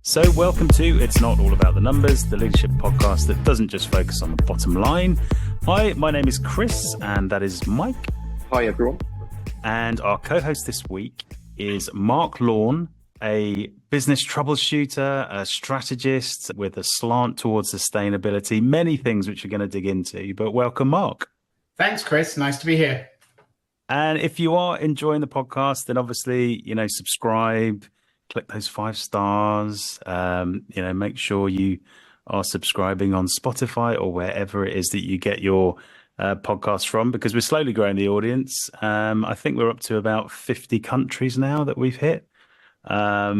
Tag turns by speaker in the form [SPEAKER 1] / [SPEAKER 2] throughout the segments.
[SPEAKER 1] So welcome to It's Not All About the Numbers, the leadership podcast that doesn't just focus on the bottom line. Hi, my name is Chris, and that is Mike.
[SPEAKER 2] Hi, everyone.
[SPEAKER 1] And our co-host this week is Marc Lawn, a business troubleshooter, a strategist with a slant towards sustainability, many things which we're going to dig into. But welcome, Marc.
[SPEAKER 3] Thanks, Chris. Nice to be here.
[SPEAKER 1] And if you are enjoying the podcast, then obviously, subscribe, click those 5 stars, make sure you are subscribing on Spotify or wherever it is that you get your podcast from, because we're slowly growing the audience. I think we're up to about 50 countries now that we've hit. I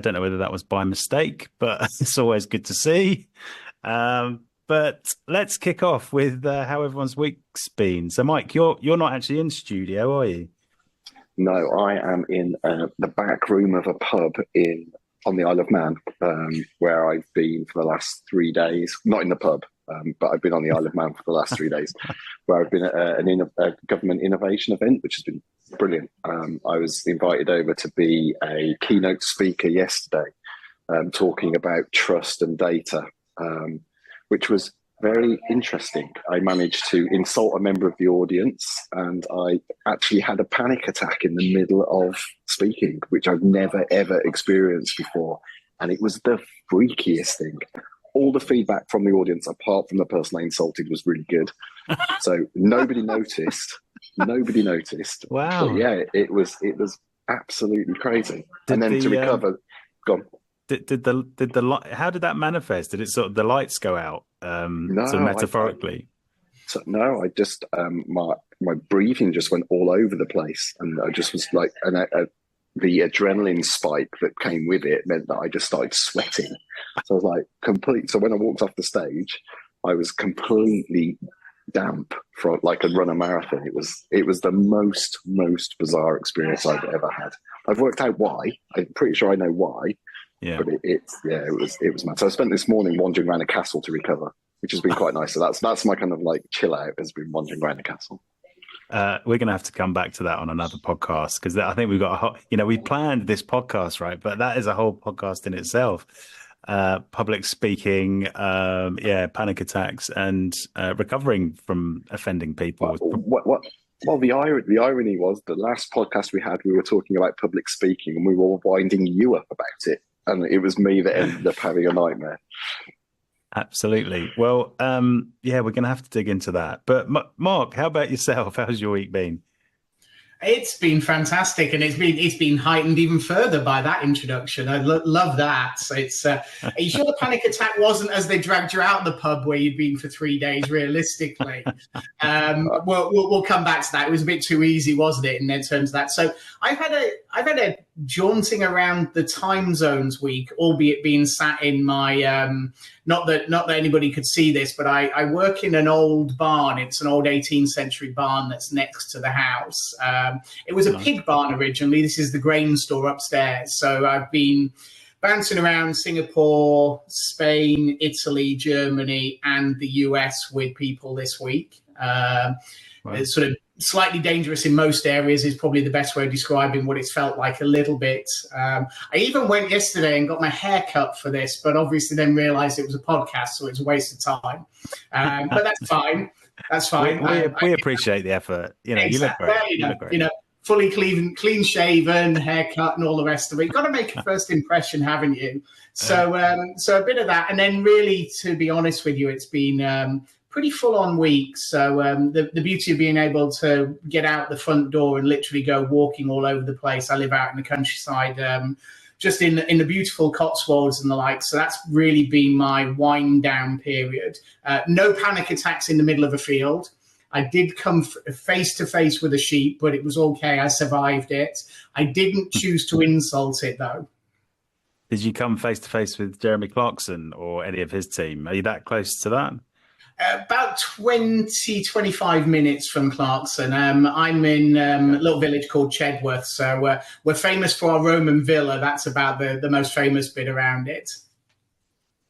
[SPEAKER 1] don't know whether that was by mistake, but it's always good to see. But let's kick off with how everyone's week's been. So, Mike, you're not actually in studio, are you?
[SPEAKER 2] No, I am in the back room of a pub on the Isle of Man, where I've been for the last 3 days. Not in the pub, but I've been on the Isle of Man for the last 3 days, where I've been at a government innovation event, which has been brilliant. I was invited over to be a keynote speaker yesterday, talking about trust and data, which was very interesting. I managed to insult a member of the audience, and I actually had a panic attack in the middle of speaking, which I've never, ever experienced before. And it was the freakiest thing. All the feedback from the audience, apart from the person I insulted, was really good. So nobody noticed. Nobody noticed.
[SPEAKER 1] Wow.
[SPEAKER 2] But yeah, it was absolutely crazy. To recover, gone.
[SPEAKER 1] How did that manifest? Did it sort of the lights go out?
[SPEAKER 2] No,
[SPEAKER 1] sort of metaphorically.
[SPEAKER 2] I just my breathing just went all over the place, and I just was like, the adrenaline spike that came with it meant that I just started sweating. So I was like complete. So when I walked off the stage, I was completely damp from like a run a marathon. It was the most bizarre experience I've ever had. I've worked out why. I'm pretty sure I know why. Yeah, but it was mad. So I spent this morning wandering around a castle to recover, which has been quite nice. So that's my kind of like chill out, has been wandering around a castle.
[SPEAKER 1] We're going to have to come back to that on another podcast, because I think we've got we planned this podcast, right? But that is a whole podcast in itself. Public speaking, panic attacks, and recovering from offending people.
[SPEAKER 2] Well, the irony was the last podcast we had, we were talking about public speaking, and we were winding you up about it. And it was me that ended up having a nightmare.
[SPEAKER 1] Absolutely. Well, we're going to have to dig into that. But Marc, how about yourself? How's your week been?
[SPEAKER 3] It's been fantastic, and it's been heightened even further by that introduction. I love that. So are you sure the panic attack wasn't as they dragged you out of the pub where you'd been for 3 days? Realistically, we'll come back to that. It was a bit too easy, wasn't it? In terms of that. So I've had a jaunting around the time zones week, albeit being sat in my not that anybody could see this, but I work in an old barn. It's an old 18th century barn that's next to the house. It was a pig barn originally. This is the grain store upstairs. So I've been bouncing around Singapore, Spain, Italy, Germany, and the US with people this week. It's sort of slightly dangerous in most areas is probably the best way of describing what it's felt like a little bit. I even went yesterday and got my hair cut for this, but obviously then realized it was a podcast, so it's a waste of time. But that's fine. That's fine.
[SPEAKER 1] We appreciate the effort.
[SPEAKER 3] Exactly.
[SPEAKER 1] You look great. You look great.
[SPEAKER 3] Fully clean shaven, haircut, and all the rest of it. You've got to make a first impression, haven't you? So a bit of that, and then really, to be honest with you, it's been pretty full-on week. So the beauty of being able to get out the front door and literally go walking all over the place. I live out in the countryside, just in the beautiful Cotswolds and the like. So that's really been my wind down period. No panic attacks in the middle of a field. I did come face to face with a sheep, but it was okay. I survived it. I didn't choose to insult it, though.
[SPEAKER 1] Did you come face to face with Jeremy Clarkson or any of his team? Are you that close to that?
[SPEAKER 3] About 25 minutes from Clarkson. I'm in a little village called Chedworth. So we're famous for our Roman villa. That's about the most famous bit around it.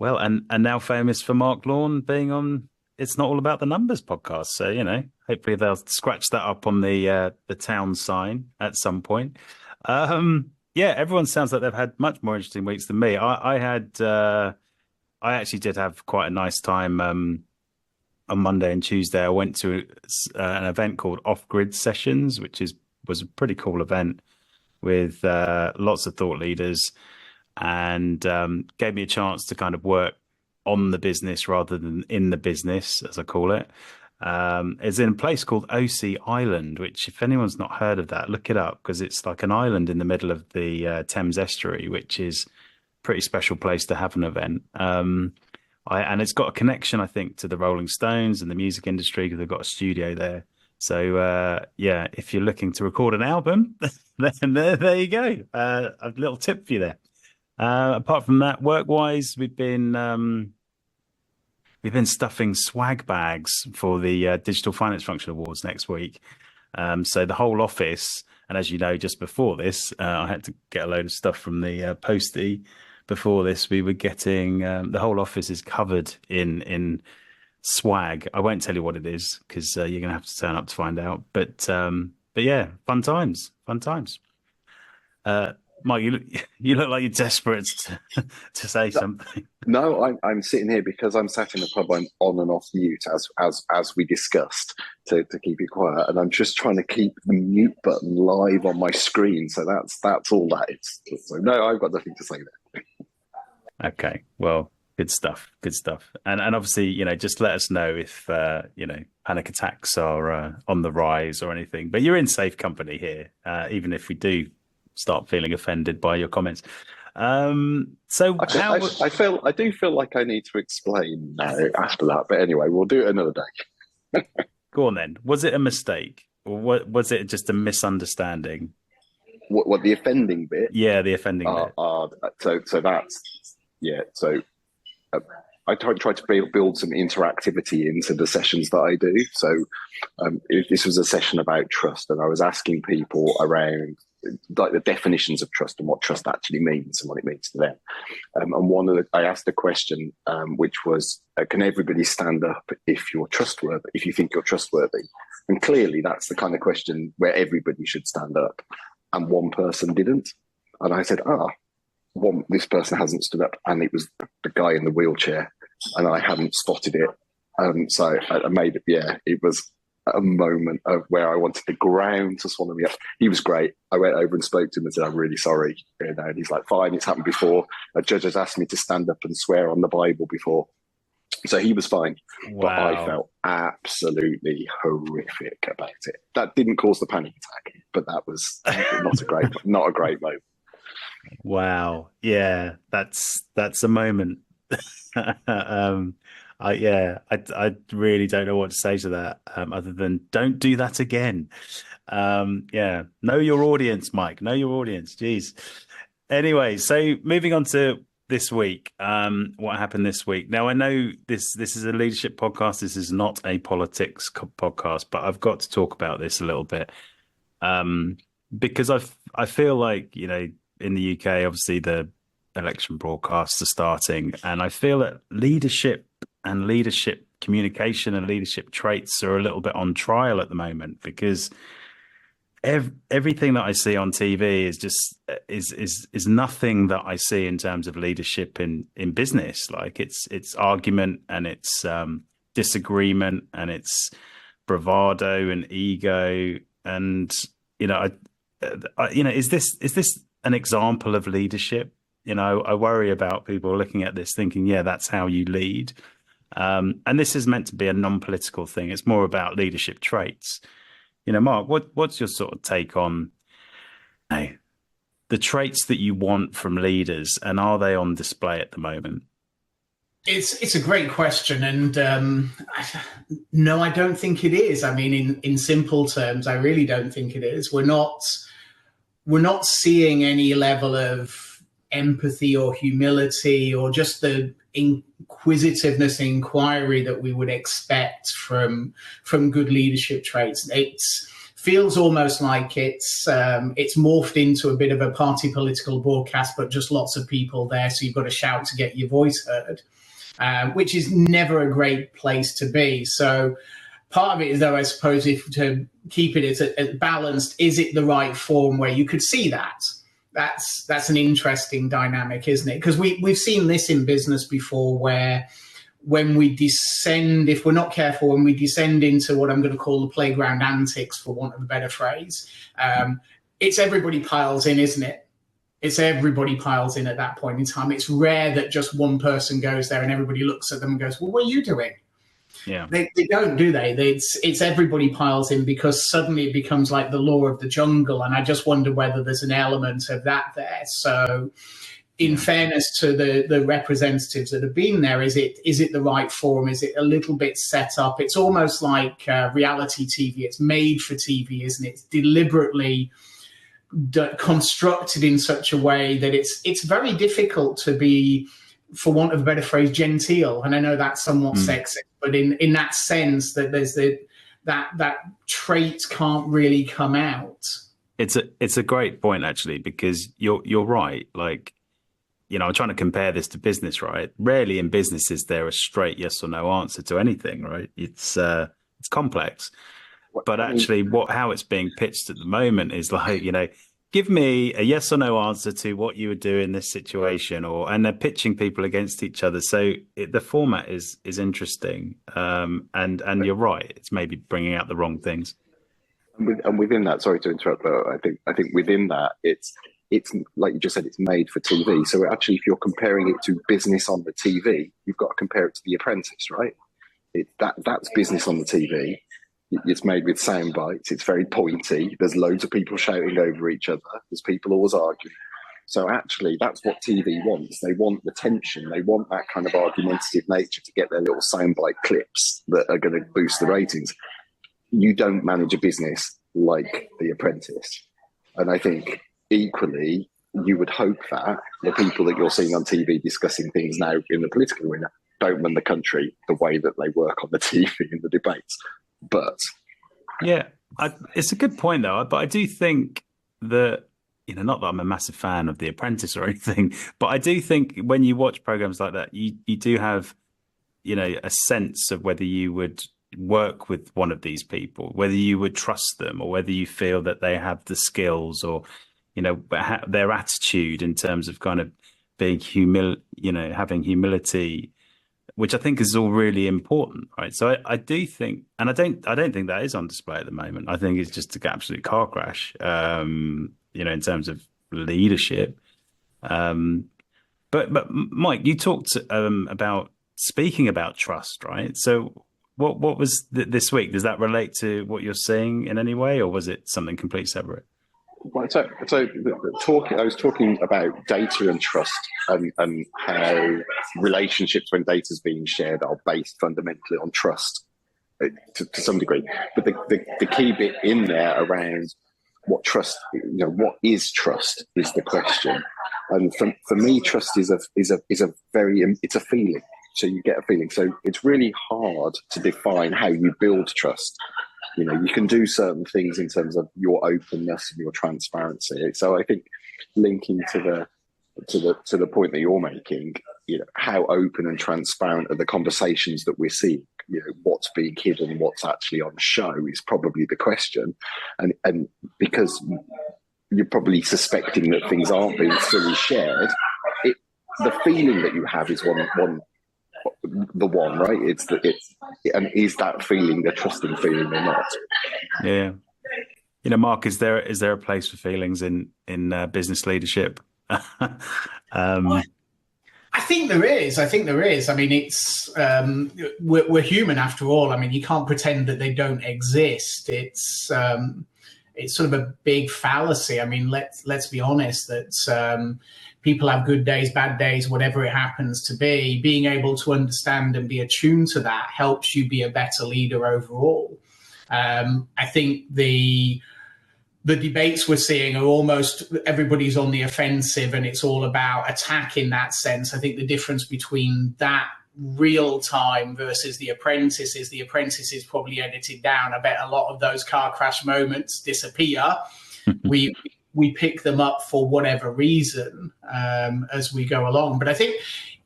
[SPEAKER 1] Well, and now famous for Marc Lawn being on It's Not All About the Numbers podcast. So, hopefully they'll scratch that up on the town sign at some point. Yeah, everyone sounds like they've had much more interesting weeks than me. I actually did have quite a nice time on Monday and Tuesday. I went to an event called Off Grid Sessions, which was a pretty cool event with lots of thought leaders, and gave me a chance to kind of work on the business rather than in the business, as I call it. It's in a place called OC Island, which, if anyone's not heard of that, look it up, because it's like an island in the middle of the Thames estuary, which is a pretty special place to have an event. And it's got a connection, I think, to the Rolling Stones and the music industry, because they've got a studio there. So yeah, if you're looking to record an album, then there you go. A little tip for you there. Apart from that, work-wise, we've been stuffing swag bags for the Digital Finance Function Awards next week. So the whole office, and as you know, just before this, I had to get a load of stuff from the postie. Before this, we were getting the whole office is covered in swag. I won't tell you what it is, because you're going to have to turn up to find out. But yeah, fun times. Mike, you look like you're desperate to say something.
[SPEAKER 2] No, I'm sitting here because I'm sat in the pub. I'm on and off mute as we discussed to keep it quiet, and I'm just trying to keep the mute button live on my screen. So that's all that is. So no, I've got nothing to say there.
[SPEAKER 1] Okay, well, good stuff. And obviously, just let us know if panic attacks are on the rise or anything. But you're in safe company here, even if we do start feeling offended by your comments. So
[SPEAKER 2] I do feel like I need to explain now after that, but anyway, we'll do it another day.
[SPEAKER 1] Go on then. Was it a mistake, or was it just a misunderstanding?
[SPEAKER 2] What the offending bit?
[SPEAKER 1] Yeah, the offending bit.
[SPEAKER 2] So that's So I try to build some interactivity into the sessions that I do. So this was a session about trust, and I was asking people around like the definitions of trust and what trust actually means and what it means to them. And I asked a question which was, can everybody stand up if you're trustworthy, if you think you're trustworthy? And clearly that's the kind of question where everybody should stand up. And one person didn't. And I said, this person hasn't stood up, and it was the guy in the wheelchair, and I hadn't spotted it. So I made it. Yeah, it was a moment of where I wanted the ground to swallow me up. He was great. I went over and spoke to him and said, "I'm really sorry." And he's like, "Fine, it's happened before. A judge has asked me to stand up and swear on the Bible before." So he was fine.
[SPEAKER 1] Wow.
[SPEAKER 2] But I felt absolutely horrific about it. That didn't cause the panic attack, but that was not a great moment.
[SPEAKER 1] Wow. Yeah, that's a moment. I really don't know what to say to that, other than don't do that again. Yeah, know your audience, Mike. Know your audience. Jeez. Anyway, so moving on to this week, what happened this week? Now, I know this is a leadership podcast. This is not a politics podcast, but I've got to talk about this a little bit, because I feel like, in the UK, obviously the election broadcasts are starting, and I feel that leadership and leadership communication and leadership traits are a little bit on trial at the moment, because everything that I see on TV is just is nothing that I see in terms of leadership in business. Like it's argument, and it's disagreement, and it's bravado and ego, and is this an example of leadership? I worry about people looking at this thinking, yeah, that's how you lead. And this is meant to be a non-political thing. It's more about leadership traits. Mark, what's your sort of take on the traits that you want from leaders, and are they on display at the moment?
[SPEAKER 3] It's a great question, and no, I don't think it is. I mean, in simple terms, I really don't think it is. We're not seeing any level of empathy or humility or just the inquisitiveness and inquiry that we would expect from good leadership traits. It feels almost like it's morphed into a bit of a party political broadcast, but just lots of people there, so you've got to shout to get your voice heard, which is never a great place to be. So part of it is, though, I suppose, if to keep it as balanced, is it the right form where you could see that? that's an interesting dynamic, isn't it? Because we've seen this in business before, where when we descend, if we're not careful, when we descend into what I'm going to call the playground antics, for want of a better phrase, it's everybody piles in, isn't it? It's everybody piles in at that point in time. It's rare that just one person goes there and everybody looks at them and goes, well, what are you doing?
[SPEAKER 1] Yeah.
[SPEAKER 3] They don't, do they? It's everybody piles in, because suddenly it becomes like the law of the jungle. And I just wonder whether there's an element of that there. So in fairness to the representatives that have been there, is it the right forum? Is it a little bit set up? It's almost like reality TV. It's made for TV, isn't it? It's deliberately constructed in such a way that it's very difficult to be, for want of a better phrase, genteel. And I know that's somewhat sexist, but in that sense, that there's that trait can't really come out.
[SPEAKER 1] It's a great point, actually, because you're right. Like, you know, I'm trying to compare this to business, right? Rarely in business is there a straight yes or no answer to anything, right? It's complex. But actually, how it's being pitched at the moment is like, you know, give me a yes or no answer to what you would do in this situation, and they're pitching people against each other. So the format is interesting, and you're right, it's maybe bringing out the wrong things.
[SPEAKER 2] And within that, sorry to interrupt, but I think within that, it's like you just said, it's made for TV. So actually, if you're comparing it to business on the TV, you've got to compare it to The Apprentice, right? That's business on the TV. It's made with sound bites. It's very pointy. There's loads of people shouting over each other. There's people always arguing. So actually, that's what TV wants. They want the tension. They want that kind of argumentative nature to get their little soundbite clips that are going to boost the ratings. You don't manage a business like The Apprentice. And I think equally, you would hope that the people that you're seeing on TV discussing things now in the political arena don't run the country the way that they work on the TV in the debates. But
[SPEAKER 1] yeah, it's a good point, though. But I do think that, you know, not that I'm a massive fan of The Apprentice or anything, but I do think when you watch programs like that, you do have, you know, a sense of whether you would work with one of these people, whether you would trust them, or whether you feel that they have the skills, or, you know, their attitude in terms of kind of being having humility, which I think is all really important, right? So I do think, and I don't think that is on display at the moment. I think it's just an absolute car crash, you know, in terms of leadership. But Mike, you talked about speaking about trust, right? So what was this week? Does that relate to what you're seeing in any way, or was it something completely separate?
[SPEAKER 2] Well, so I was talking about data and trust, and how relationships, when data is being shared, are based fundamentally on trust to some degree. But the key bit in there around what trust, you know, what is trust is the question. And for me, trust is a feeling. So you get a feeling. So it's really hard to define how you build trust. You know, you can do certain things in terms of your openness and your transparency. So I think linking to the point that you're making, you know, how open and transparent are the conversations that we're seeing? You know, what's being hidden, what's actually on show is probably the question. And because you're probably suspecting that things aren't being fully shared, the feeling that you have is one, right? And is that feeling the trusting feeling or not?
[SPEAKER 1] Yeah. You know, Mark, is there a place for feelings in business leadership?
[SPEAKER 3] I think there is. I mean, it's we're human after all. I mean, you can't pretend that they don't exist. It's sort of a big fallacy. I mean, let's be honest that people have good days, bad days, whatever it happens to be. Being able to understand and be attuned to that helps you be a better leader overall. I think the debates we're seeing are almost everybody's on the offensive, and it's all about attack in that sense. I think the difference between that real time versus The Apprentice is probably edited down. I bet a lot of those car crash moments disappear. We pick them up for whatever reason as we go along. But I think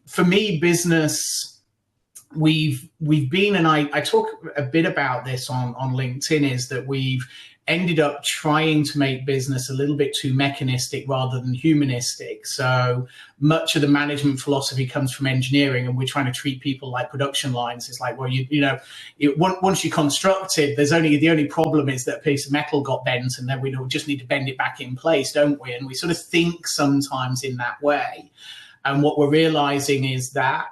[SPEAKER 3] for me, business, we've been, and I talk a bit about this on LinkedIn, is that we've ended up trying to make business a little bit too mechanistic rather than humanistic. So much of the management philosophy comes from engineering, and we're trying to treat people like production lines. It's like, well, once you construct it, the only problem is that a piece of metal got bent, and then we just need to bend it back in place, don't we? And we sort of think sometimes in that way. And what we're realizing is that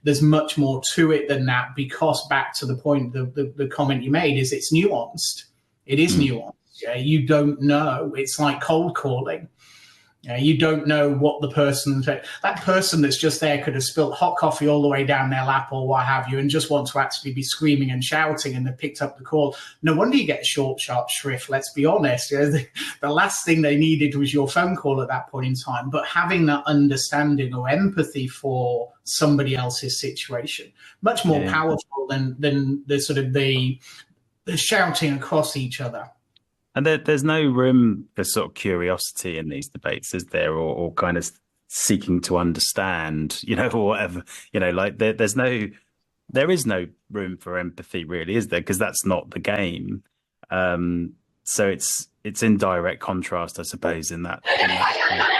[SPEAKER 3] there's much more to it than that, because back to the point, the comment you made is it's nuanced. It is nuanced. Yeah? You don't know. It's like cold calling. You don't know what that person that's just there could have spilt hot coffee all the way down their lap or what have you, and just want to actually be screaming and shouting, and they picked up the call. No wonder you get a short, sharp shrift. Let's be honest. The last thing they needed was your phone call at that point in time. But having that understanding or empathy for somebody else's situation, much more powerful than the sort of the shouting across each other.
[SPEAKER 1] And there's no room for sort of curiosity in these debates, is there, or kind of seeking to understand, or whatever, like there is no room for empathy, really, is there? Because that's not the game. So it's in direct contrast, I suppose, in that.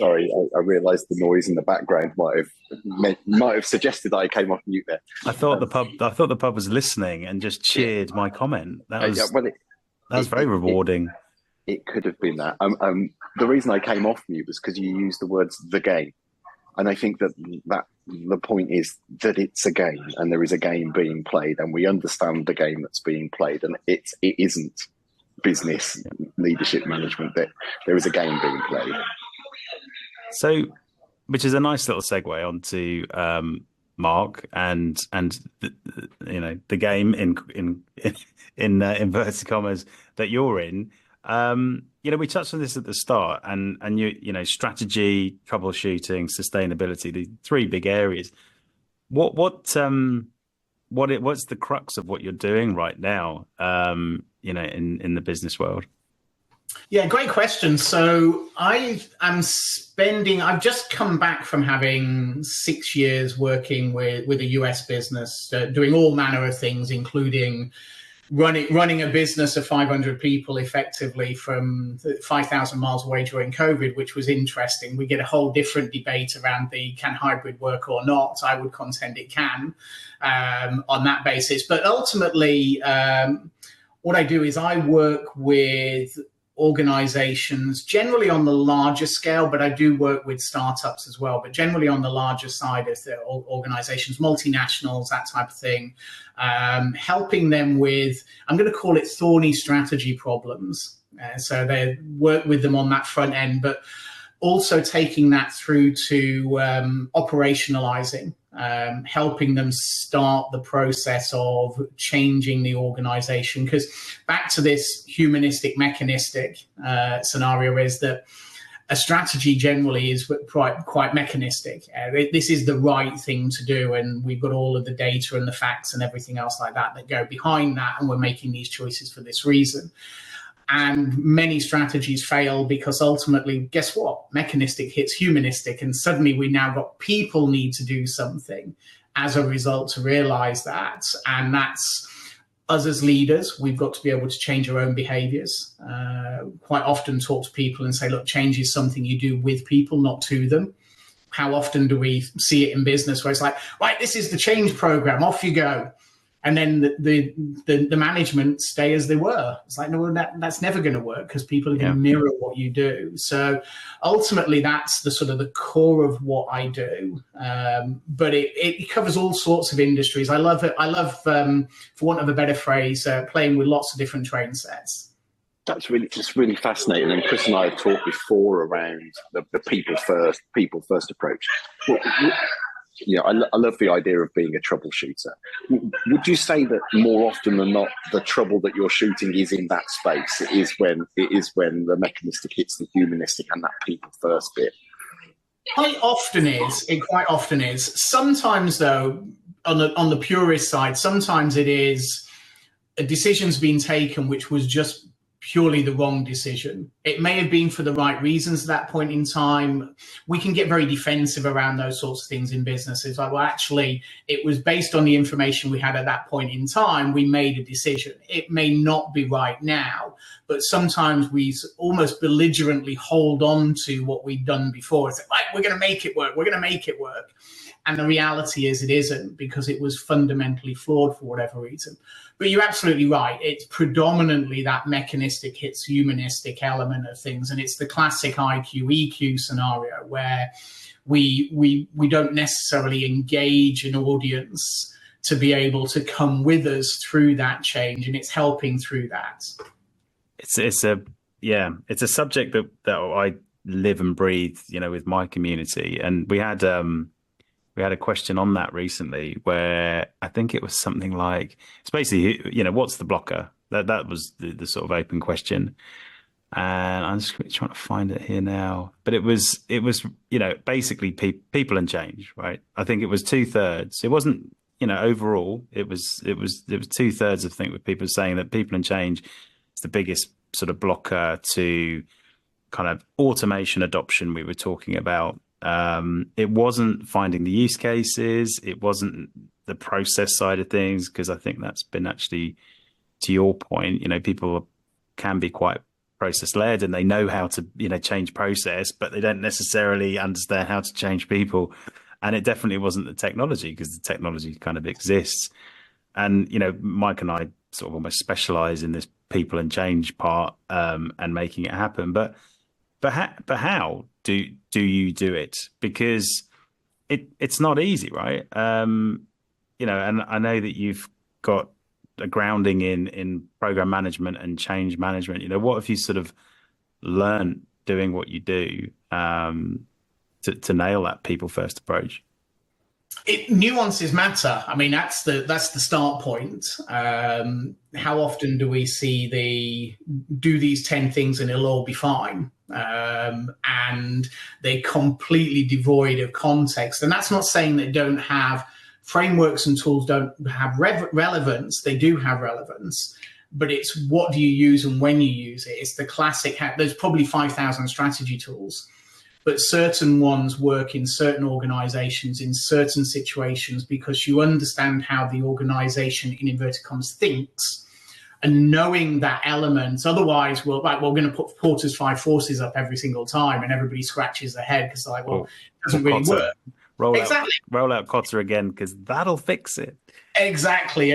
[SPEAKER 2] Sorry, I realised the noise in the background might have suggested that I came off mute there.
[SPEAKER 1] I thought the pub was listening and just cheered my comment. That was very rewarding.
[SPEAKER 2] It could have been that. The reason I came off mute was because you used the words "the game," and I think that the point is that it's a game, and there is a game being played, and we understand the game that's being played, and it isn't business, leadership, management. That there is a game being played. So,
[SPEAKER 1] which is a nice little segue onto Mark and the game in inverted commas that you're in. We touched on this at the start, and strategy, troubleshooting, sustainability, the three big areas. What's the crux of what you're doing right now, in the business world?
[SPEAKER 3] Yeah, great question. So I've just come back from having 6 years working with a US business, doing all manner of things, including running a business of 500 people effectively from 5,000 miles away during COVID, which was interesting. We get a whole different debate around can hybrid work or not. I would contend it can on that basis. But ultimately, what I do is I work with organizations, generally on the larger scale, but I do work with startups as well, but generally on the larger side of the organizations, multinationals, that type of thing, helping them with, I'm going to call it thorny strategy problems. So they work with them on that front end, but also taking that through to operationalizing, helping them start the process of changing the organization. Because back to this humanistic, mechanistic scenario is that a strategy generally is quite mechanistic. This is the right thing to do, and we've got all of the data and the facts and everything else like that go behind that, and we're making these choices for this reason. And many strategies fail because ultimately, guess what? Mechanistic hits humanistic, and suddenly we now got people need to do something as a result to realize that. And that's us as leaders. We've got to be able to change our own behaviors. Quite often talk to people and say, look, change is something you do with people, not to them. How often do we see it in business where it's like, right, this is the change program, off you go. And then the management stay as they were. It's like, no, that's never going to work because people are going to mirror what you do. So ultimately, that's the sort of the core of what I do. But it covers all sorts of industries. I love it. I love, for want of a better phrase, playing with lots of different train sets.
[SPEAKER 2] That's really fascinating. And Chris and I have talked before around the people first approach. I love the idea of being a troubleshooter. Would you say that more often than not, the trouble that you're shooting is in that space? It is when the mechanistic hits the humanistic and that people first bit.
[SPEAKER 3] Quite often is. Sometimes, though, on the purist side, sometimes it is a decision's been taken which was just purely the wrong decision. It may have been for the right reasons at that point in time. We can get very defensive around those sorts of things in businesses. Like, well, actually, it was based on the information we had at that point in time. We made a decision. It may not be right now, but sometimes we almost belligerently hold on to what we've done before. It's like, right, we're going to make it work. We're going to make it work. And the reality is it isn't, because it was fundamentally flawed for whatever reason. But you're absolutely right. It's predominantly that mechanistic hits humanistic element of things. And it's the classic IQ, EQ scenario where we don't necessarily engage an audience to be able to come with us through that change. And it's helping through that. It's
[SPEAKER 1] a subject that I live and breathe, with my community. And we had a question on that recently where I think it was something like, it's basically, what's the blocker? That was the sort of open question. And I'm just trying to find it here now. But it was basically people and change, right? I think it was 2/3. It wasn't, overall, it was 2/3, I think, with people saying that people and change is the biggest sort of blocker to kind of automation adoption we were talking about. It wasn't finding the use cases. It wasn't the process side of things, because I think that's been actually, to your point, people can be quite process led and they know how to, change process, but they don't necessarily understand how to change people. And it definitely wasn't the technology, because the technology kind of exists. And, Mike and I sort of almost specialize in this people and change part, and making it happen. But how do you do it? Because it's not easy, right? And I know that you've got a grounding in program management and change management. What have you sort of learned doing what you do, to nail that people first approach?
[SPEAKER 3] Nuances matter. I mean, that's the start point. How often do we see do these 10 things and it'll all be fine? And they're completely devoid of context. And that's not saying they don't have frameworks and tools don't have relevance. They do have relevance, but it's what do you use and when you use it. It's the classic, there's probably 5,000 strategy tools, but certain ones work in certain organizations in certain situations because you understand how the organization, in inverted commas, thinks. And knowing that element, otherwise, we're going to put Porter's 5 forces up every single time, and everybody scratches their head because they're like, well, it doesn't really work.
[SPEAKER 1] Roll out Kotter again, because that'll fix it.
[SPEAKER 3] Exactly.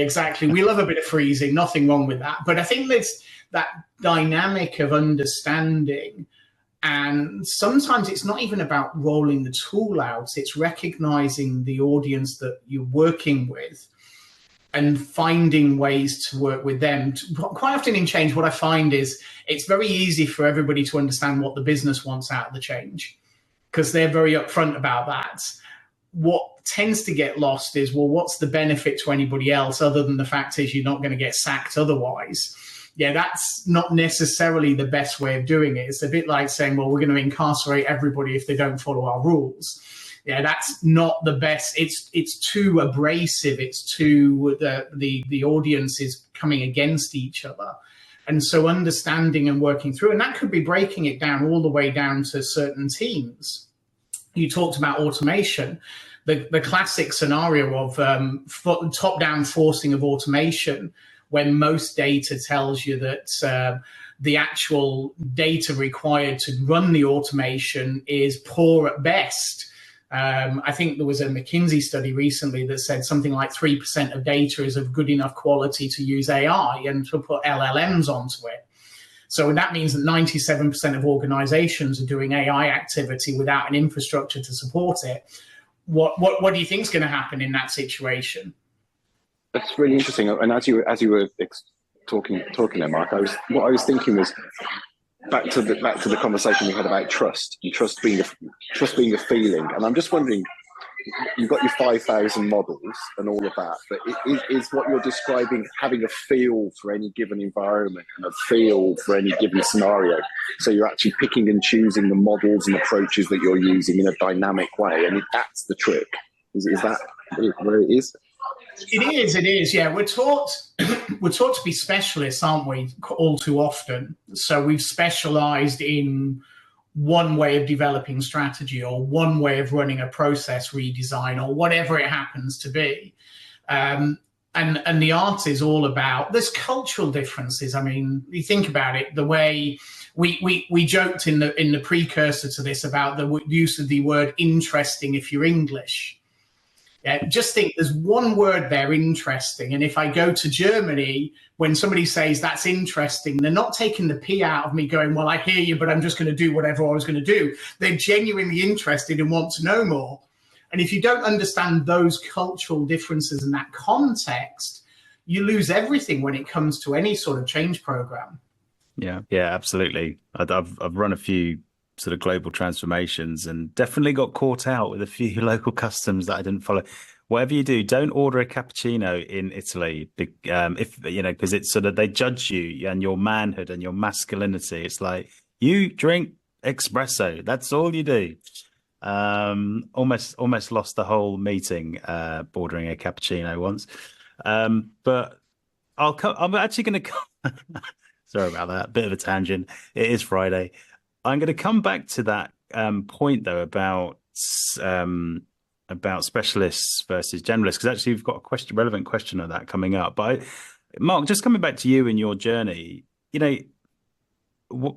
[SPEAKER 3] We love a bit of freezing, nothing wrong with that. But I think there's that dynamic of understanding. And sometimes it's not even about rolling the tool out. It's recognizing the audience that you're working with and finding ways to work with them. Quite often in change, what I find is it's very easy for everybody to understand what the business wants out of the change, because they're very upfront about that. What tends to get lost is, well, what's the benefit to anybody else other than the fact is you're not going to get sacked otherwise? Yeah, that's not necessarily the best way of doing it. It's a bit like saying, well, we're going to incarcerate everybody if they don't follow our rules. Yeah, that's not the best. It's too abrasive. It's too, the audience is coming against each other. And so understanding and working through, and that could be breaking it down all the way down to certain teams. You talked about automation. The classic scenario of top-down forcing of automation, when most data tells you that the actual data required to run the automation is poor at best. I think there was a McKinsey study recently that said something like 3% of data is of good enough quality to use AI and to put LLMs onto it. So that means that 97% of organizations are doing AI activity without an infrastructure to support it. What do you think is going to happen in that situation?
[SPEAKER 2] That's really interesting. And as you were talking there, Mark, what I was thinking was back to the conversation we had about trust, and trust being a feeling. And I'm just wondering, you've got your 5,000 models and all of that, but is what you're describing having a feel for any given environment and a feel for any given scenario? So you're actually picking and choosing the models and approaches that you're using in a dynamic way, and that's the trick. Is that where it is?
[SPEAKER 3] It is. Yeah, we're taught to be specialists, aren't we? All too often. So we've specialised in one way of developing strategy, or one way of running a process redesign, or whatever it happens to be. And the art is all about, there's cultural differences. I mean, you think about it, the way we joked in the precursor to this about the use of the word interesting if you're English. Yeah, just think there's one word there, interesting. And if I go to Germany, when somebody says that's interesting, they're not taking the P out of me going, well, I hear you, but I'm just going to do whatever I was going to do. They're genuinely interested and want to know more. And if you don't understand those cultural differences in that context, you lose everything when it comes to any sort of change program.
[SPEAKER 1] Yeah, absolutely. I've run a few sort of global transformations and definitely got caught out with a few local customs that I didn't follow. Whatever you do, don't order a cappuccino in Italy, if you know, because it's sort of, they judge you and your manhood and your masculinity. It's like, you drink espresso, that's all you do. Almost lost the whole meeting ordering a cappuccino once. But I'm actually going to sorry about that, bit of a tangent. It is Friday. I'm going to come back to that point though about specialists versus generalists, because actually we've got a relevant question on that coming up. But Mark, just coming back to you and your journey, you know,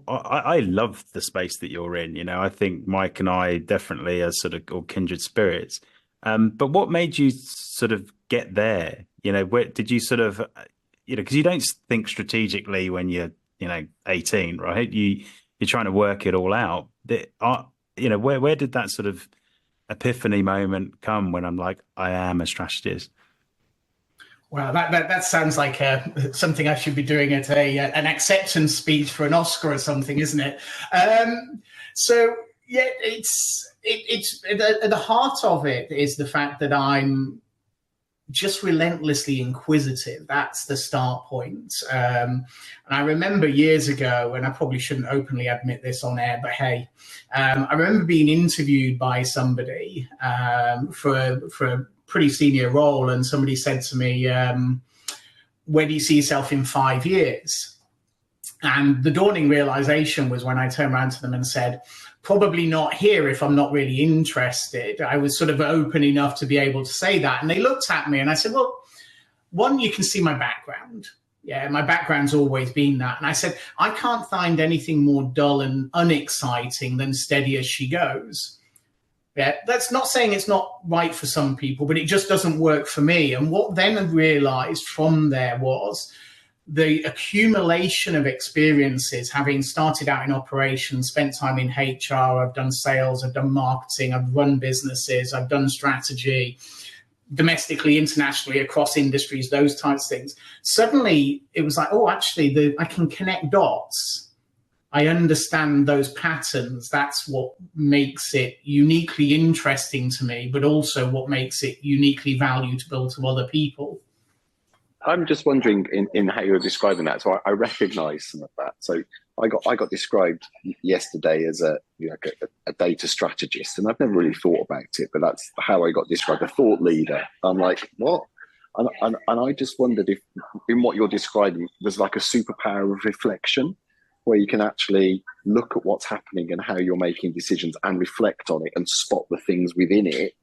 [SPEAKER 1] I love the space that you're in. You know, I think Mike and I definitely are sort of all kindred spirits. But what made you sort of get there? You know, where did you sort of, you know, because you don't think strategically when you're, 18, right? You're trying to work it all out. Where did that sort of epiphany moment come when I'm like, I am a strategist?
[SPEAKER 3] Wow, that sounds like something I should be doing at an acceptance speech for an Oscar or something, isn't it? So yeah, it's at the heart of it is the fact that I'm just relentlessly inquisitive. That's the start point. And I remember years ago, and I probably shouldn't openly admit this on air, but hey, I remember being interviewed by somebody for a pretty senior role, and somebody said to me, where do you see yourself in 5 years? And the dawning realization was when I turned around to them and said, probably not here if I'm not really interested. I was sort of open enough to be able to say that. And they looked at me and I said, well, one, you can see my background. Yeah, my background's always been that. And I said, I can't find anything more dull and unexciting than steady as she goes. Yeah, that's not saying it's not right for some people, but it just doesn't work for me. And what then I realized from there was the accumulation of experiences, having started out in operations, spent time in HR, I've done sales, I've done marketing, I've run businesses, I've done strategy, domestically, internationally, across industries, those types of things. Suddenly it was like, oh, actually, I can connect dots. I understand those patterns. That's what makes it uniquely interesting to me, but also what makes it uniquely valuable to other people.
[SPEAKER 2] I'm just wondering in how you're describing that. So I recognise some of that. So I got described yesterday as a data strategist, and I've never really thought about it, but that's how I got described, a thought leader. I'm like, what? And I just wondered if in what you're describing, there's like a superpower of reflection, where you can actually look at what's happening and how you're making decisions and reflect on it and spot the things within it,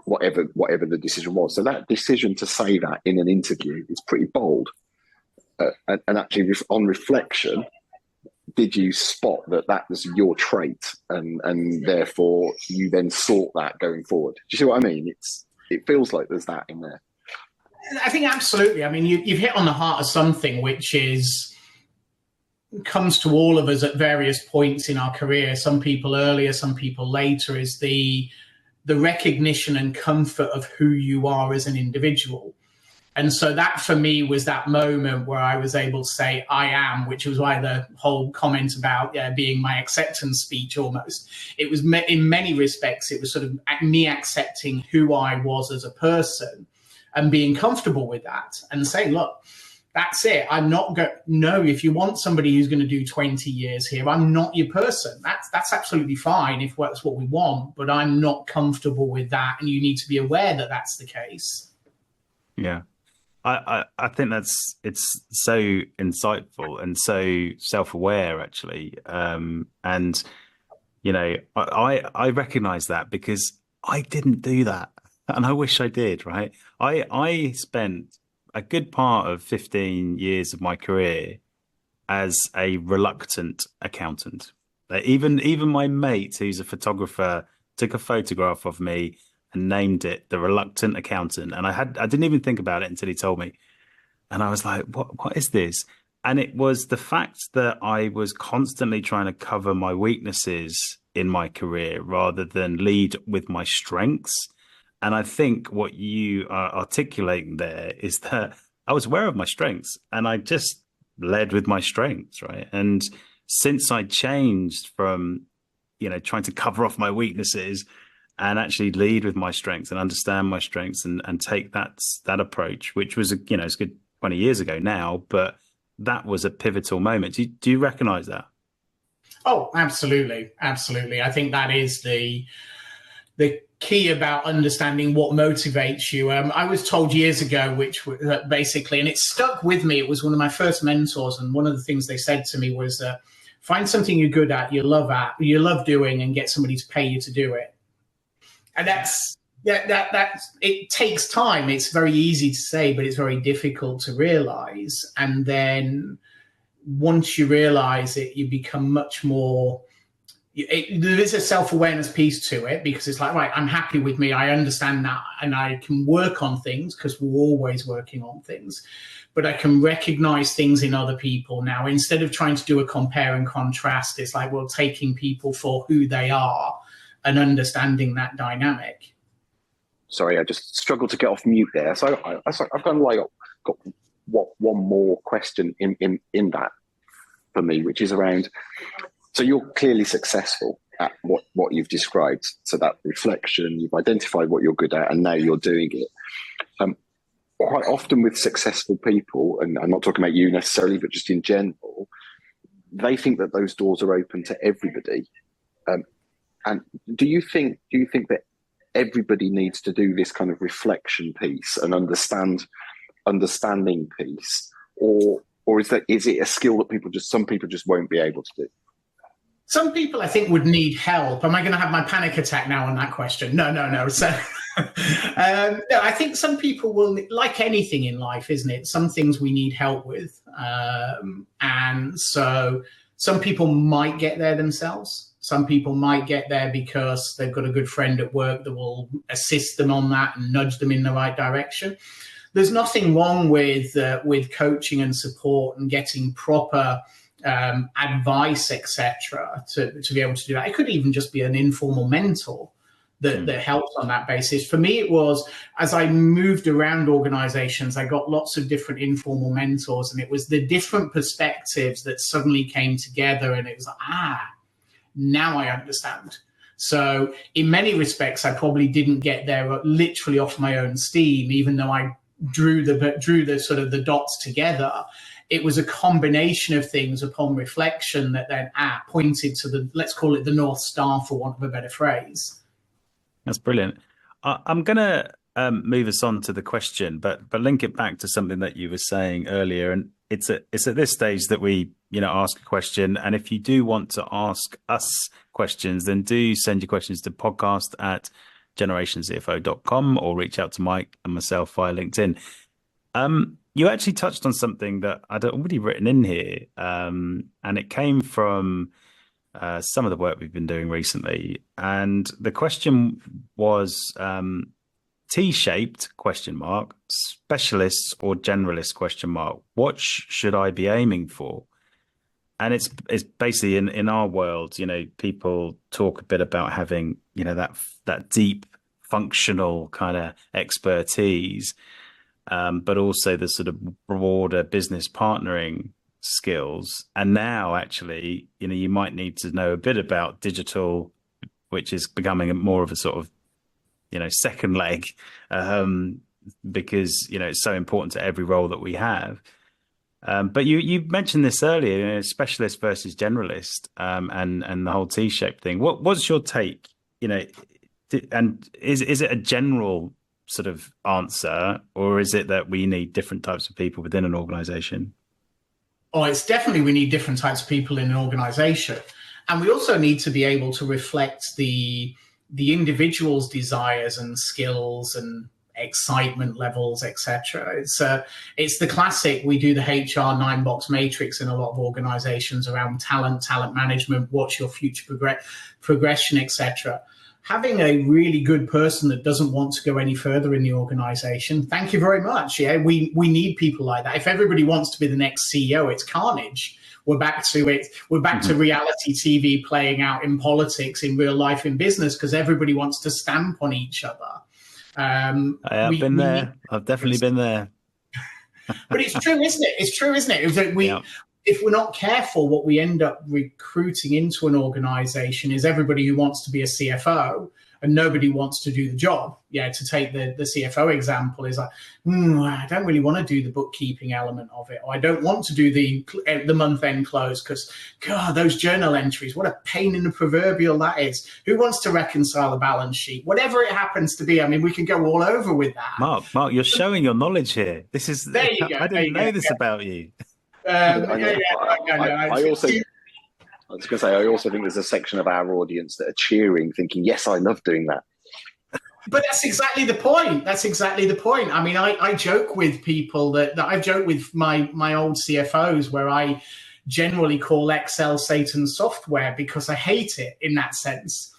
[SPEAKER 2] whatever the decision was. So that decision to say that in an interview is pretty bold. And actually, on reflection, did you spot that was your trait, and therefore you then sought that going forward? Do you see what I mean? It feels like there's that in there.
[SPEAKER 3] I think absolutely. I mean, you've hit on the heart of something which comes to all of us at various points in our career. Some people earlier, some people later. Is the recognition and comfort of who you are as an individual. And so that for me was that moment where I was able to say I am, which was why the whole comment about being my acceptance speech almost. It was in many respects, it was sort of me accepting who I was as a person and being comfortable with that and saying, look, that's it. I'm not going. No, if you want somebody who's going to do 20 years here, I'm not your person. That's absolutely fine if that's what we want, but I'm not comfortable with that, and you need to be aware that that's the case.
[SPEAKER 1] Yeah. I think it's so insightful and so self-aware actually. And I recognize that because I didn't do that. And I wish I did, right? I spent a good part of 15 years of my career as a reluctant accountant. Even my mate, who's a photographer, took a photograph of me and named it the reluctant accountant. And I didn't even think about it until he told me. And I was like, what is this? And it was the fact that I was constantly trying to cover my weaknesses in my career rather than lead with my strengths. And I think what you are articulating there is that I was aware of my strengths and I just led with my strengths, right? And since I changed from, trying to cover off my weaknesses and actually lead with my strengths and understand my strengths and take that approach, which was, it's a good 20 years ago now, but that was a pivotal moment. Do you recognize that?
[SPEAKER 3] Oh, absolutely. Absolutely. I think that is the key about understanding what motivates you. I was told years ago, which basically, and it stuck with me. It was one of my first mentors. And one of the things they said to me was, find something you're good at, you love doing, and get somebody to pay you to do it. And that's it takes time. It's very easy to say, but it's very difficult to realize. And then once you realize it, you become much more. There is a self-awareness piece to it because it's like, right, I'm happy with me. I understand that, and I can work on things because we're always working on things. But I can recognize things in other people now. Instead of trying to do a compare and contrast, it's like, well, taking people for who they are and understanding that dynamic.
[SPEAKER 2] Sorry, I just struggled to get off mute there. So I've got one more question in that for me, which is around. So you're clearly successful at what you've described. So that reflection, you've identified what you're good at, and now you're doing it. Quite often with successful people, and I'm not talking about you necessarily, but just in general, they think that those doors are open to everybody. And do you think that everybody needs to do this kind of reflection piece and understanding piece, or is it a skill that some people just won't be able to do?
[SPEAKER 3] Some people, I think, would need help. Am I going to have my panic attack now on that question? No. So, no, I think some people will, like anything in life, isn't it? Some things we need help with. And so some people might get there themselves. Some people might get there because they've got a good friend at work that will assist them on that and nudge them in the right direction. There's nothing wrong with coaching and support and getting proper advice, etc., to be able to do that. It could even just be an informal mentor that helps on that basis. For me, it was, as I moved around organizations, I got lots of different informal mentors, and it was the different perspectives that suddenly came together, and it was like, now I understand. So in many respects, I probably didn't get there literally off my own steam, even though I drew the sort of the dots together. It was a combination of things upon reflection that then pointed to let's call it the North Star, for want of a better phrase.
[SPEAKER 1] That's brilliant. I'm going to move us on to the question, but link it back to something that you were saying earlier. And it's at this stage that we, ask a question. And if you do want to ask us questions, then do send your questions to podcast@generationcfo.com or reach out to Mike and myself via LinkedIn. You actually touched on something that I'd already written in here, and it came from some of the work we've been doing recently. And the question was T-shaped ? Specialists or generalists ? What should I be aiming for? And it's basically in our world, people talk a bit about having, that deep functional kind of expertise. But also the sort of broader business partnering skills. And now, actually, you might need to know a bit about digital, which is becoming more of a sort of, second leg, because, it's so important to every role that we have. But you mentioned this earlier, specialist versus generalist, and the whole T-shaped thing. What's your take? And is it a general sort of answer, or is it that we need different types of people within an organization?
[SPEAKER 3] Oh, it's definitely we need different types of people in an organization. And we also need to be able to reflect the individual's desires and skills and excitement levels, etc. It's the classic, we do the HR 9-box matrix in a lot of organizations around talent management, what's your future progression, etc. Having a really good person that doesn't want to go any further in the organization, thank you very much. Yeah, we need people like that. If everybody wants to be the next CEO, it's carnage. We're back to it. We're back to reality TV playing out in politics, in real life, in business, because everybody wants to stamp on each other.
[SPEAKER 1] I've been there. I've definitely been there.
[SPEAKER 3] But it's true, isn't it? It's true, isn't it? If we're not careful, what we end up recruiting into an organization is everybody who wants to be a CFO and nobody wants to do the job. Yeah, to take the CFO example is like, I don't really want to do the bookkeeping element of it, or I don't want to do the month-end close because, God, those journal entries, what a pain in the proverbial that is. Who wants to reconcile a balance sheet? Whatever it happens to be, I mean, we can go all over with that.
[SPEAKER 1] Mark, you're showing your knowledge here. This is,
[SPEAKER 3] there you go.
[SPEAKER 1] I didn't know this about you.
[SPEAKER 2] I also think there's a section of our audience that are cheering, thinking, yes, I love doing that.
[SPEAKER 3] But that's exactly the point. I mean, I joke with people that I've joked with my old CFOs where I generally call Excel Satan's software because I hate it in that sense.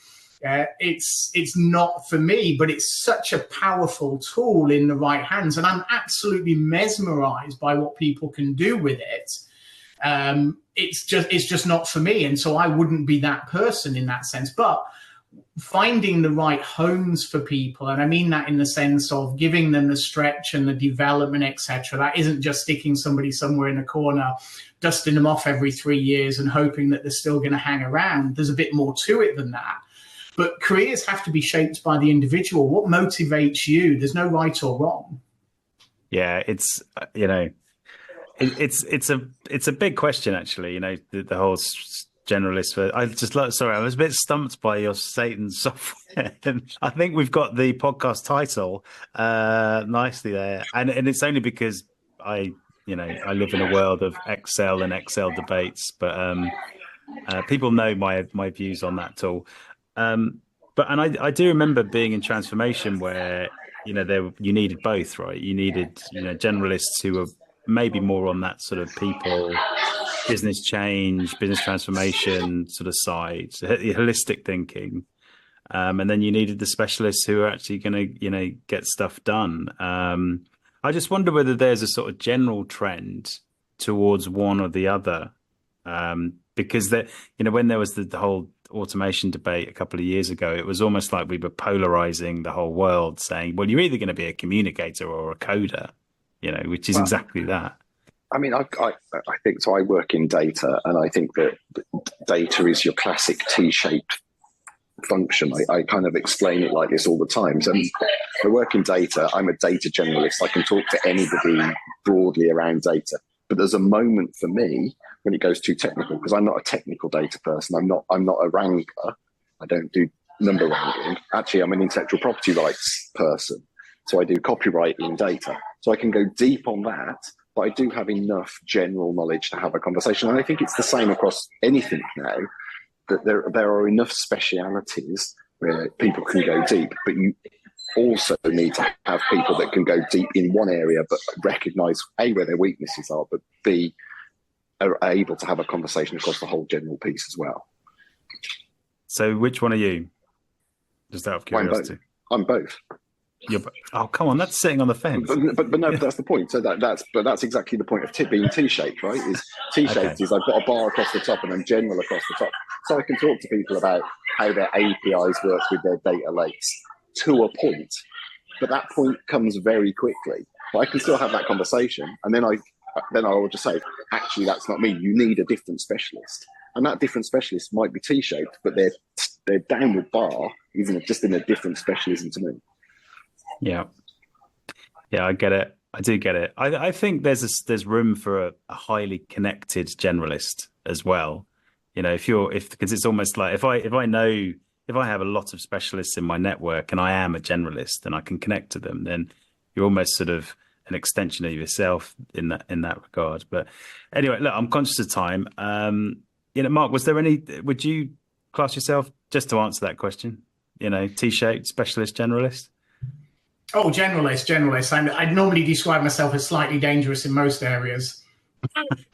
[SPEAKER 3] It's not for me, but it's such a powerful tool in the right hands. And I'm absolutely mesmerized by what people can do with it. It's just not for me. And so I wouldn't be that person in that sense. But finding the right homes for people, and I mean that in the sense of giving them the stretch and the development, etc. That isn't just sticking somebody somewhere in a corner, dusting them off every 3 years and hoping that they're still going to hang around. There's a bit more to it than that. But careers have to be shaped by the individual. What motivates you? There's no right or wrong.
[SPEAKER 1] Yeah, it's it's a big question actually. The whole generalist. I was a bit stumped by your Satan software. I think we've got the podcast title nicely there, and it's only because I live in a world of Excel and Excel debates, but people know my views on that tool. But I do remember being in transformation where you needed both, right? You needed generalists who were maybe more on that sort of people, business change, business transformation sort of side, holistic thinking, and then you needed the specialists who are actually going to get stuff done. I just wonder whether there's a sort of general trend towards one or the other, because when there was the whole automation debate a couple of years ago, it was almost like we were polarizing the whole world, saying, well, you're either going to be a communicator or a coder, which is exactly that.
[SPEAKER 2] I mean, I think so. I work in data, and I think that data is your classic T-shaped function. I kind of explain it like this all the time. So I work in data. I'm a data generalist. I can talk to anybody broadly around data. But there's a moment for me when it goes too technical, because I'm not a technical data person. I'm not a wrangler. I don't do number wrangling. Actually, I'm an intellectual property rights person. So I do copyright in data. So I can go deep on that, but I do have enough general knowledge to have a conversation. And I think it's the same across anything now, that there are enough specialities where people can go deep, but you also need to have people that can go deep in one area, but recognize A, where their weaknesses are, but B, are able to have a conversation across the whole general piece as well. So
[SPEAKER 1] which one are you? Just out of curiosity.
[SPEAKER 2] I'm both.
[SPEAKER 1] Oh, come on, that's sitting on the fence.
[SPEAKER 2] But no, but that's the point. So that's exactly the point of being T-shaped, right? Is T-shaped is I've got a bar across the top and I'm general across the top. So I can talk to people about how their APIs work with their data lakes to a point. But that point comes very quickly. But I can still have that conversation, and then I will just say, actually, that's not me. You need a different specialist, and that different specialist might be T-shaped, but their downward bar is just in a different specialism to me.
[SPEAKER 1] Yeah, I get it. I do get it. I think there's room for a highly connected generalist as well. Because it's almost like if I know if I have a lot of specialists in my network and I am a generalist and I can connect to them, then you're almost sort of an extension of yourself in that regard. But anyway, look, I'm conscious of time. Mark, would you class yourself, just to answer that question, T-shaped specialist generalist?
[SPEAKER 3] Oh, generalist. I'd normally describe myself as slightly dangerous in most areas.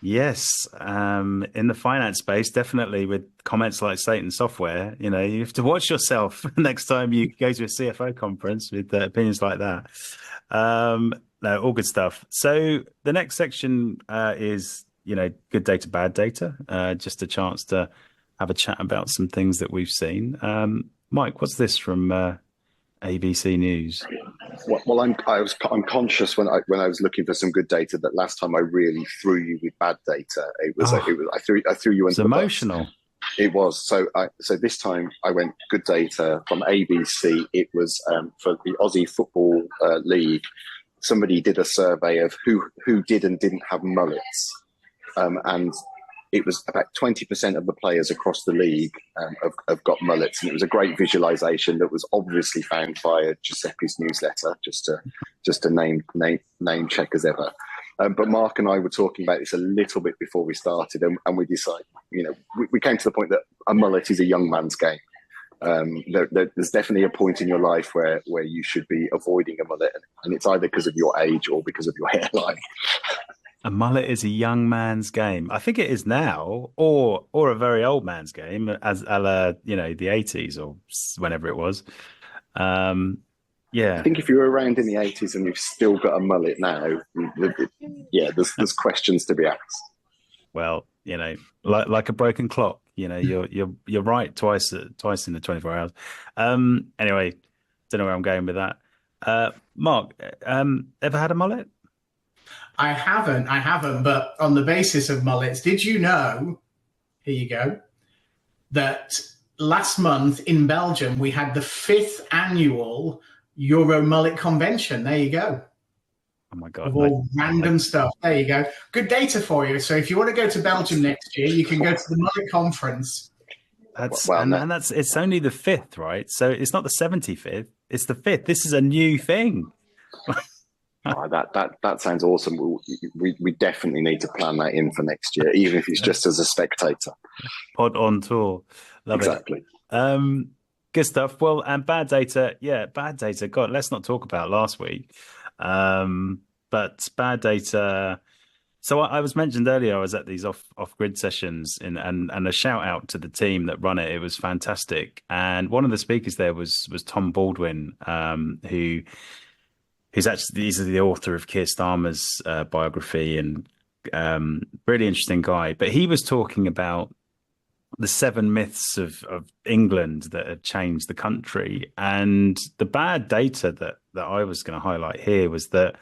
[SPEAKER 1] Yes, in the finance space, definitely, with comments like Satan software, you have to watch yourself next time you go to a CFO conference with opinions like that. No, all good stuff. So the next section is, good data, bad data, just a chance to have a chat about some things that we've seen. Mike, what's this from ABC News?
[SPEAKER 2] Well, I'm conscious when I was looking for some good data that last time I really threw you with bad data. I threw you into the
[SPEAKER 1] emotional.
[SPEAKER 2] Bus. It was so this time I went good data from ABC. It was for the Aussie Football League. Somebody did a survey of who did and didn't have mullets, and it was about 20% of the players across the league have got mullets, and it was a great visualization that was obviously found via Giuseppe's newsletter, just to name check as ever. But Mark and I were talking about this a little bit before we started, and we decided, we came to the point that a mullet is a young man's game. There's definitely a point in your life where you should be avoiding a mullet, and it's either because of your age or because of your hairline.
[SPEAKER 1] A mullet is a young man's game. I think it is now, or a very old man's game, as a la, the 80s or whenever it was. Yeah.
[SPEAKER 2] I think if you were around in the 80s and you've still got a mullet now, there's questions to be asked.
[SPEAKER 1] Well, like a broken clock, you're right twice in the 24 hours. Anyway, don't know where I'm going with that. Mark, ever had a mullet?
[SPEAKER 3] I haven't, but on the basis of mullets, did you know, here you go, that last month in Belgium, we had the 5th annual Euro Mullet Convention. There you go.
[SPEAKER 1] Oh my God.
[SPEAKER 3] Of all random stuff. There you go. Good data for you. So if you want to go to Belgium next year, you can go to the Mullet Conference.
[SPEAKER 1] It's only the 5th, right? So it's not the 75th, it's the 5th. This is a new thing.
[SPEAKER 2] Oh, that sounds awesome. We definitely need to plan that in for next year, even if it's just as a spectator.
[SPEAKER 1] Pod on tour. Love
[SPEAKER 2] exactly.
[SPEAKER 1] It. Good stuff. Well, and bad data. Yeah, bad data. God, let's not talk about last week. But bad data. So I was mentioned earlier, I was at these off-grid sessions and a shout out to the team that run it. It was fantastic. And one of the speakers there was Tom Baldwin, who's actually, he's the author of Keir Starmer's biography, and really interesting guy. But he was talking about the 7 myths of England that had changed the country. And the bad data that I was going to highlight here was that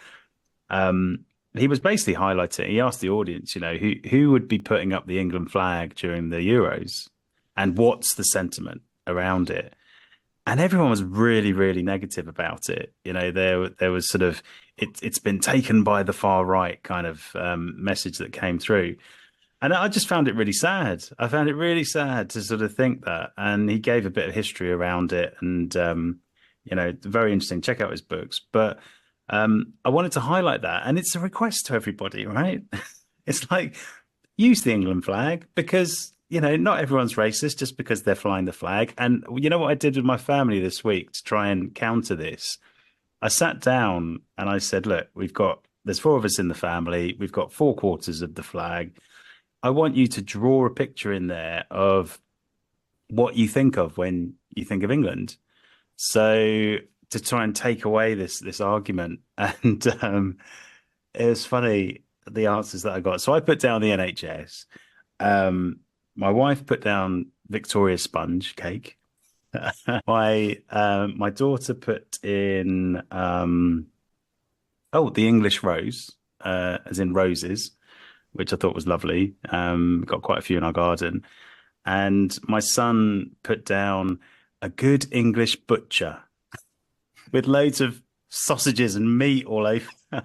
[SPEAKER 1] he was basically highlighting, he asked the audience, who would be putting up the England flag during the Euros and what's the sentiment around it. And everyone was really, really negative about it. There was sort of, it's been taken by the far right kind of message that came through. And I just found it really sad. I found it really sad to sort of think that. And he gave a bit of history around it, and, very interesting. Check out his books. But I wanted to highlight that. And it's a request to everybody, right? It's like, use the England flag, because not everyone's racist just because they're flying the flag. And you know what I did with my family this week to try and counter this? I sat down and I said, look, there's 4 of us in the family. We've got 4 quarters of the flag. I want you to draw a picture in there of what you think of when you think of England. So to try and take away this argument. And it was funny, the answers that I got. So I put down the NHS. My wife put down Victoria sponge cake. My daughter put in the English rose, as in roses, which I thought was lovely. Got quite a few in our garden. And my son put down a good English butcher with loads of sausages and meat all over. I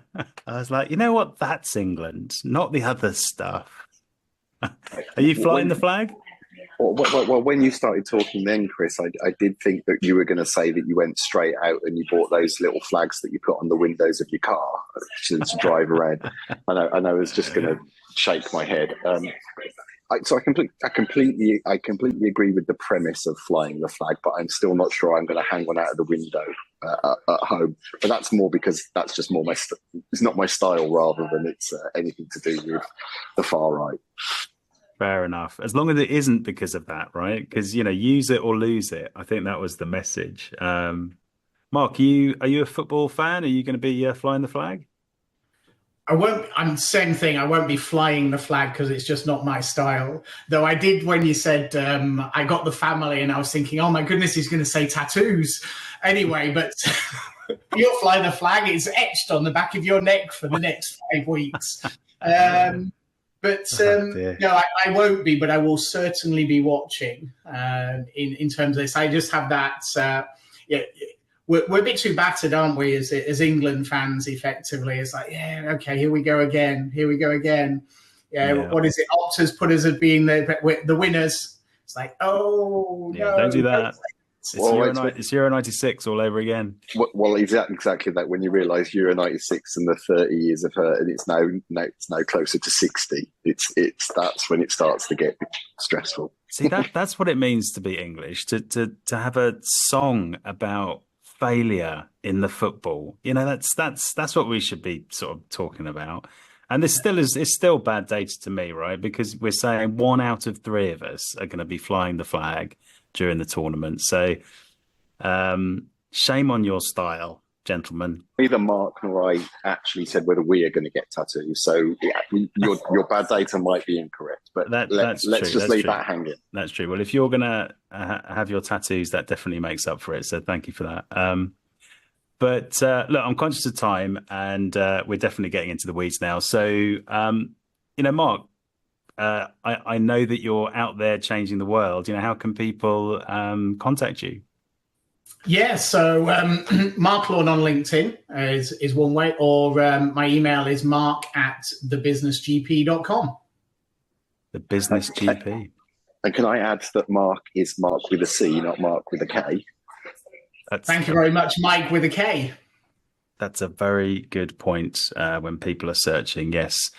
[SPEAKER 1] was like, you know what? That's England, not the other stuff. Are you flying the flag?
[SPEAKER 2] Well, when you started talking then, Chris, I did think that you were going to say that you went straight out and you bought those little flags that you put on the windows of your car to drive around. And I was just going to shake my head. So I completely agree with the premise of flying the flag, but I'm still not sure I'm going to hang one out of the window at home. But that's more because that's just more it's not my style rather than it's anything to do with the far right.
[SPEAKER 1] Fair enough. As long as it isn't because of that, right? Because, use it or lose it. I think that was the message. Mark, are you a football fan? Are you going to be flying the flag?
[SPEAKER 3] I won't. I'm same thing. I won't be flying the flag because it's just not my style. Though I did when you said I got the family, and I was thinking, oh my goodness, he's going to say tattoos. Anyway, but you'll fly the flag. It's etched on the back of your neck for the next 5 weeks. No, I won't be, but I will certainly be watching. In terms of this, I just have that. We're a bit too battered, aren't we, as England fans? Effectively, it's like, yeah, okay, here we go again. Yeah. What is it? Opta's put us as being the winners. It's like, oh
[SPEAKER 1] yeah,
[SPEAKER 3] no,
[SPEAKER 1] don't do that. It's Euro 96 all over again.
[SPEAKER 2] Well, exactly that. When you realise Euro 96 and the 30 years of her, and it's now closer to 60. That's when it starts to get stressful.
[SPEAKER 1] See, that's what it means to be English. To have a song about failure in the football. That's what we should be sort of talking about. And it's still bad data to me, right? Because we're saying 1 out of 3 of us are going to be flying the flag during the tournament. So shame on your style, gentlemen.
[SPEAKER 2] Neither Mark nor I actually said whether we are going to get tattoos. So your bad data might be incorrect, but let's just leave that hanging.
[SPEAKER 1] That's true. Well, if you're going to have your tattoos, that definitely makes up for it. So thank you for that. But look, I'm conscious of time, and we're definitely getting into the weeds now. So, Mark, I know that you're out there changing the world. How can people contact you?
[SPEAKER 3] Yeah, so Marc Lawn on LinkedIn is one way, or my email is mark@thebusinessgp.com.
[SPEAKER 1] The Business GP.
[SPEAKER 2] And can I add that Mark is Mark with a C, not Mark with a K?
[SPEAKER 3] Thank you very much, Mike with a K.
[SPEAKER 1] That's a very good point when people are searching, yes.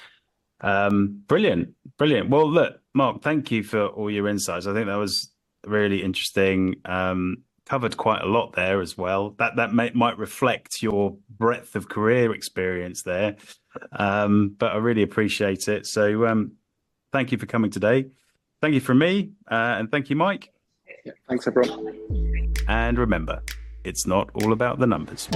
[SPEAKER 1] Brilliant. Well, look, Mark, thank you for all your insights. I think that was really interesting. Covered quite a lot there as well. That might reflect your breadth of career experience there, but I really appreciate it. So thank you for coming today. Thank you from me, and thank you, Mike.
[SPEAKER 2] Yeah, thanks, everyone.
[SPEAKER 1] And remember, it's not all about the numbers.